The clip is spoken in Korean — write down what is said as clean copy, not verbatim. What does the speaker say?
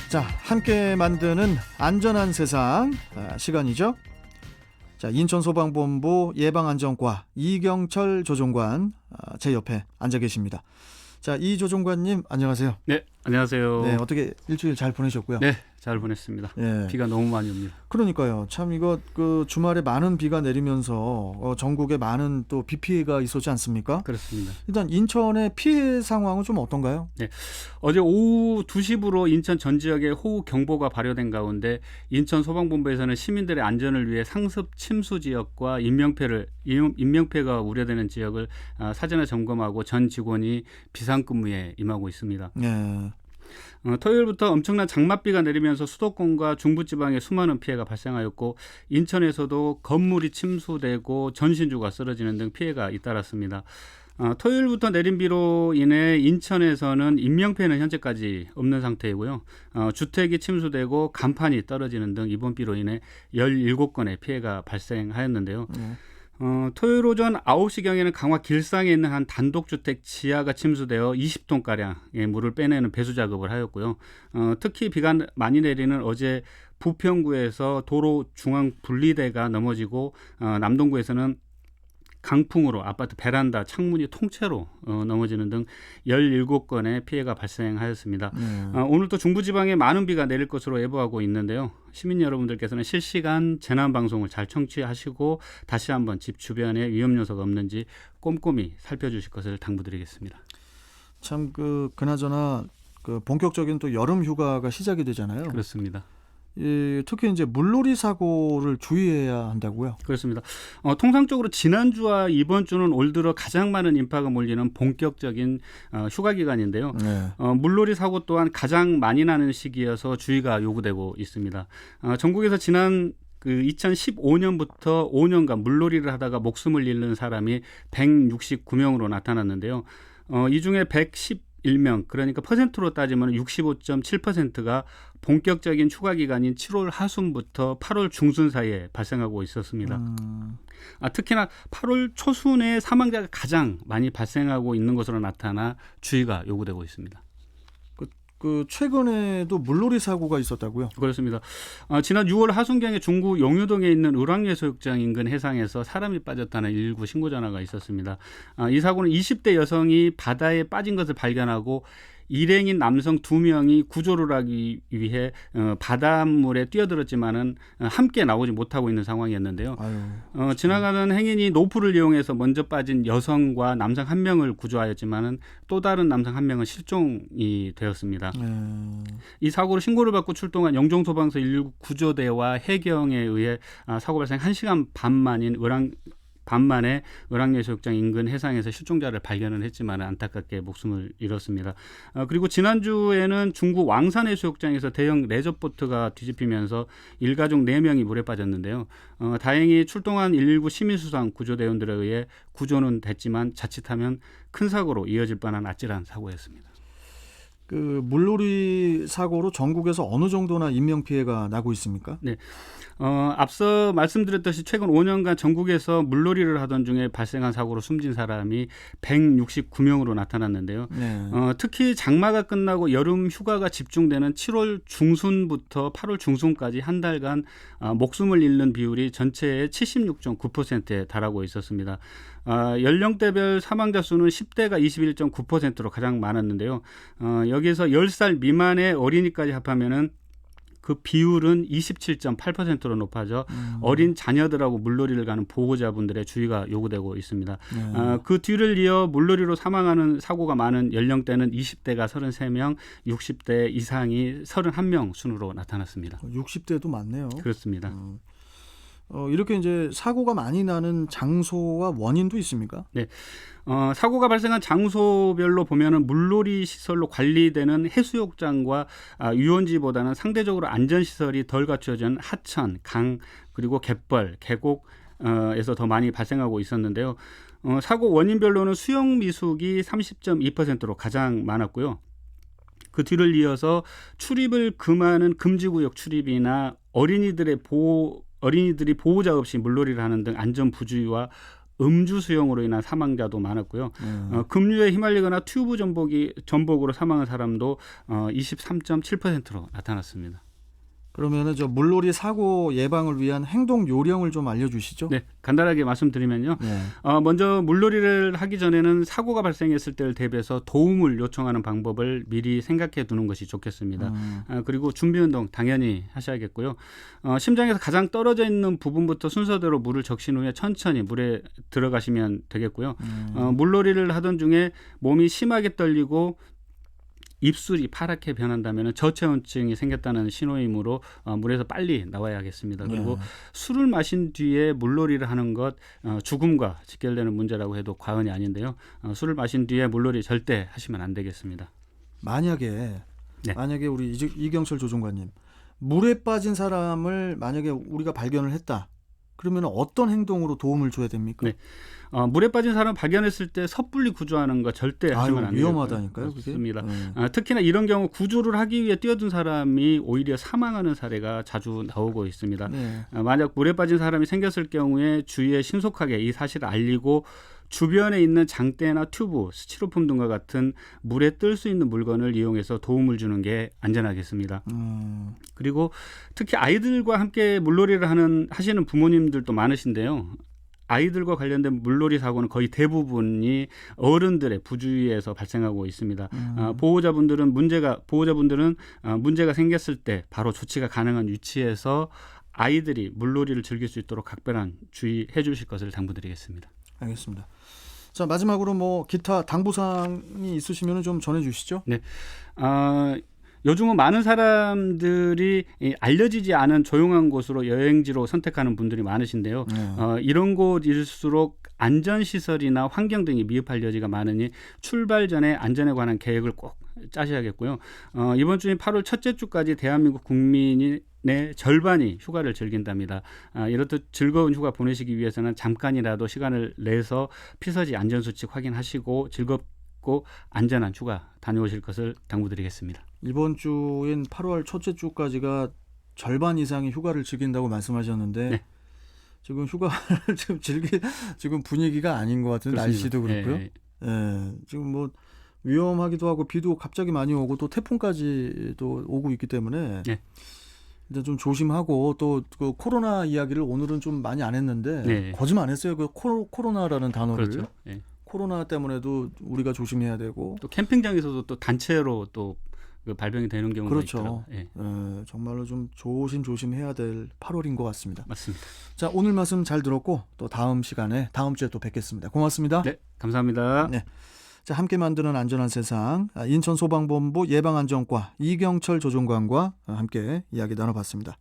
자, 함께 만드는 안전한 세상 시간이죠. 자, 인천소방본부 예방안전과 이경철 조종관 제 옆에 앉아 계십니다. 자, 이 조종관님 안녕하세요. 네, 안녕하세요. 네, 어떻게 일주일 잘 보내셨고요? 네, 잘 보냈습니다. 예. 비가 너무 많이 옵니다. 그러니까요. 참 이거 주말에 많은 비가 내리면서 전국에 많은 또 비 피해가 있었지 않습니까? 그렇습니다. 일단 인천의 피해 상황은 좀 어떤가요? 네, 어제 오후 2시부로 인천 전 지역에 호우 경보가 발효된 가운데 인천 소방본부에서는 시민들의 안전을 위해 상습 침수 지역과 인명피해가 우려되는 지역을 사전에 점검하고 전 직원이 비상근무에 임하고 있습니다. 예. 토요일부터 엄청난 장맛비가 내리면서 수도권과 중부지방에 수많은 피해가 발생하였고 인천에서도 건물이 침수되고 전신주가 쓰러지는 등 피해가 잇따랐습니다. 토요일부터 내린 비로 인해 인천에서는 인명피해는 현재까지 없는 상태이고요. 주택이 침수되고 간판이 떨어지는 등 이번 비로 인해 17건의 피해가 발생하였는데요. 토요일 오전 9시경에는 강화 길상에 있는 한 단독주택 지하가 침수되어 20톤가량의 물을 빼내는 배수 작업을 하였고요. 특히 비가 많이 내리는 어제 부평구에서 도로 중앙 분리대가 넘어지고 남동구에서는 강풍으로 아파트 베란다 창문이 통째로 넘어지는 등 17건의 피해가 발생하였습니다. 오늘 또 중부지방에 많은 비가 내릴 것으로 예보하고 있는데요. 시민 여러분들께서는 실시간 재난방송을 잘 청취하시고 다시 한번 집 주변에 위험 요소가 없는지 꼼꼼히 살펴주실 것을 당부드리겠습니다. 참 그나저나 본격적인 또 여름 휴가가 시작이 되잖아요. 그렇습니다. 특히 이제 물놀이 사고를 주의해야 한다고요? 그렇습니다. 통상적으로 지난주와 이번 주는 올 들어 가장 많은 인파가 몰리는 본격적인 휴가 기간인데요. 네. 물놀이 사고 또한 가장 많이 나는 시기여서 주의가 요구되고 있습니다. 전국에서 지난 2015년부터 5년간 물놀이를 하다가 목숨을 잃는 사람이 169명으로 나타났는데요. 이 중에 111명, 그러니까 퍼센트로 따지면 65.7%가 본격적인 휴가 기간인 7월 하순부터 8월 중순 사이에 발생하고 있었습니다. 특히나 8월 초순에 사망자가 가장 많이 발생하고 있는 것으로 나타나 주의가 요구되고 있습니다. 최근에도 물놀이 사고가 있었다고요? 그렇습니다. 지난 6월 하순경에 중구 용유동에 있는 을왕해수욕장 인근 해상에서 사람이 빠졌다는 119 신고 전화가 있었습니다. 이 사고는 20대 여성이 바다에 빠진 것을 발견하고 일행인 남성 2명이 구조를 하기 위해 바닷물에 뛰어들었지만은 함께 나오지 못하고 있는 상황이었는데요. 지나가는 행인이 노프를 이용해서 먼저 빠진 여성과 남성 1명을 구조하였지만은 또 다른 남성 1명은 실종이 되었습니다. 이 사고로 신고를 받고 출동한 영종소방서 119 구조대와 해경에 의해 사고 발생 1시간 반만에 을왕해수욕장 인근 해상에서 실종자를 발견을 했지만 안타깝게 목숨을 잃었습니다. 그리고 지난주에는 중구 왕산해수욕장에서 대형 레저보트가 뒤집히면서 일가족 4명이 물에 빠졌는데요. 다행히 출동한 119 시민수상 구조대원들에 의해 구조는 됐지만 자칫하면 큰 사고로 이어질 뻔한 아찔한 사고였습니다. 물놀이 사고로 전국에서 어느 정도나 인명피해가 나고 있습니까? 네. 앞서 말씀드렸듯이 최근 5년간 전국에서 물놀이를 하던 중에 발생한 사고로 숨진 사람이 169명으로 나타났는데요. 네. 특히 장마가 끝나고 여름 휴가가 집중되는 7월 중순부터 8월 중순까지 한 달간 목숨을 잃는 비율이 전체의 76.9%에 달하고 있었습니다. 연령대별 사망자 수는 10대가 21.9%로 가장 많았는데요. 여기에서 10살 미만의 어린이까지 합하면은 그 비율은 27.8%로 높아져 어린 자녀들하고 물놀이를 가는 보호자분들의 주의가 요구되고 있습니다. 그 뒤를 이어 물놀이로 사망하는 사고가 많은 연령대는 20대가 33명, 60대 이상이 31명 순으로 나타났습니다. 60대도 많네요. 그렇습니다. 이렇게 이제 사고가 많이 나는 장소와 원인도 있습니까? 네. 사고가 발생한 장소별로 보면은 물놀이 시설로 관리되는 해수욕장과 유원지보다는 상대적으로 안전시설이 덜 갖춰진 하천, 강, 그리고 갯벌, 계곡에서 더 많이 발생하고 있었는데요. 사고 원인별로는 수영 미숙이 30.2%로 가장 많았고요. 그 뒤를 이어서 출입을 금하는 금지구역 출입이나 어린이들이 보호자 없이 물놀이를 하는 등 안전 부주의와 음주 수용으로 인한 사망자도 많았고요. 급류에 휘말리거나 튜브 전복으로 사망한 사람도 23.7%로 나타났습니다. 그러면은 저 물놀이 사고 예방을 위한 행동 요령을 좀 알려주시죠. 네, 간단하게 말씀드리면요. 네. 먼저 물놀이를 하기 전에는 사고가 발생했을 때를 대비해서 도움을 요청하는 방법을 미리 생각해 두는 것이 좋겠습니다. 그리고 준비 운동 당연히 하셔야겠고요. 심장에서 가장 떨어져 있는 부분부터 순서대로 물을 적신 후에 천천히 물에 들어가시면 되겠고요. 물놀이를 하던 중에 몸이 심하게 떨리고 입술이 파랗게 변한다면 저체온증이 생겼다는 신호이므로 물에서 빨리 나와야겠습니다. 그리고 술을 마신 뒤에 물놀이를 하는 것 죽음과 직결되는 문제라고 해도 과언이 아닌데요. 술을 마신 뒤에 물놀이 절대 하시면 안 되겠습니다. 만약에 우리 이경철 조종관님 물에 빠진 사람을 만약에 우리가 발견을 했다. 그러면 어떤 행동으로 도움을 줘야 됩니까? 네. 물에 빠진 사람 발견했을 때 섣불리 구조하는 거 절대 하시면 안 돼요. 위험하다니까요. 그렇습니다. 특히나 이런 경우 구조를 하기 위해 뛰어든 사람이 오히려 사망하는 사례가 자주 나오고 있습니다. 네. 만약 물에 빠진 사람이 생겼을 경우에 주위에 신속하게 이 사실을 알리고 주변에 있는 장대나 튜브, 스티로폼 등과 같은 물에 뜰 수 있는 물건을 이용해서 도움을 주는 게 안전하겠습니다. 그리고 특히 아이들과 함께 물놀이를 하시는 부모님들도 많으신데요. 아이들과 관련된 물놀이 사고는 거의 대부분이 어른들의 부주의에서 발생하고 있습니다. 보호자분들은 문제가 생겼을 때 바로 조치가 가능한 위치에서 아이들이 물놀이를 즐길 수 있도록 각별한 주의해 주실 것을 당부드리겠습니다. 알겠습니다. 자, 마지막으로 뭐 기타 당부사항이 있으시면 좀 전해주시죠. 네. 요즘은 많은 사람들이 알려지지 않은 조용한 곳으로 여행지로 선택하는 분들이 많으신데요. 이런 곳일수록 안전시설이나 환경 등이 미흡할 여지가 많으니 출발 전에 안전에 관한 계획을 꼭 짜셔야겠고요. 이번 주인 8월 첫째 주까지 대한민국 국민의 절반이 휴가를 즐긴답니다. 이렇듯 즐거운 휴가 보내시기 위해서는 잠깐이라도 시간을 내서 피서지 안전수칙 확인하시고 즐겁고 안전한 휴가 다녀오실 것을 당부드리겠습니다. 이번 주인 8월 첫째 주까지가 절반 이상이 휴가를 즐긴다고 말씀하셨는데 네. 지금 휴가를 지금 분위기가 아닌 것 같은 날씨도 그렇고요. 지금 뭐 위험하기도 하고 비도 갑자기 많이 오고 또 태풍까지도 오고 있기 때문에 일단 좀 조심하고 또 그 코로나 이야기를 오늘은 좀 많이 안 했는데 거짓말 안 했어요. 그 코로나라는 단어를. 그렇죠. 코로나 때문에도 우리가 조심해야 되고 또 캠핑장에서도 또 단체로 또 그 발병이 되는 경우가 그렇죠. 있더라고요. 정말로 좀 조심해야 될 8월인 것 같습니다. 맞습니다. 자, 오늘 말씀 잘 들었고 또 다음 시간에 다음 주에 또 뵙겠습니다. 고맙습니다. 네, 감사합니다. 네. 자, 함께 만드는 안전한 세상 인천소방본부 예방안전과 이경철 조종관과 함께 이야기 나눠봤습니다.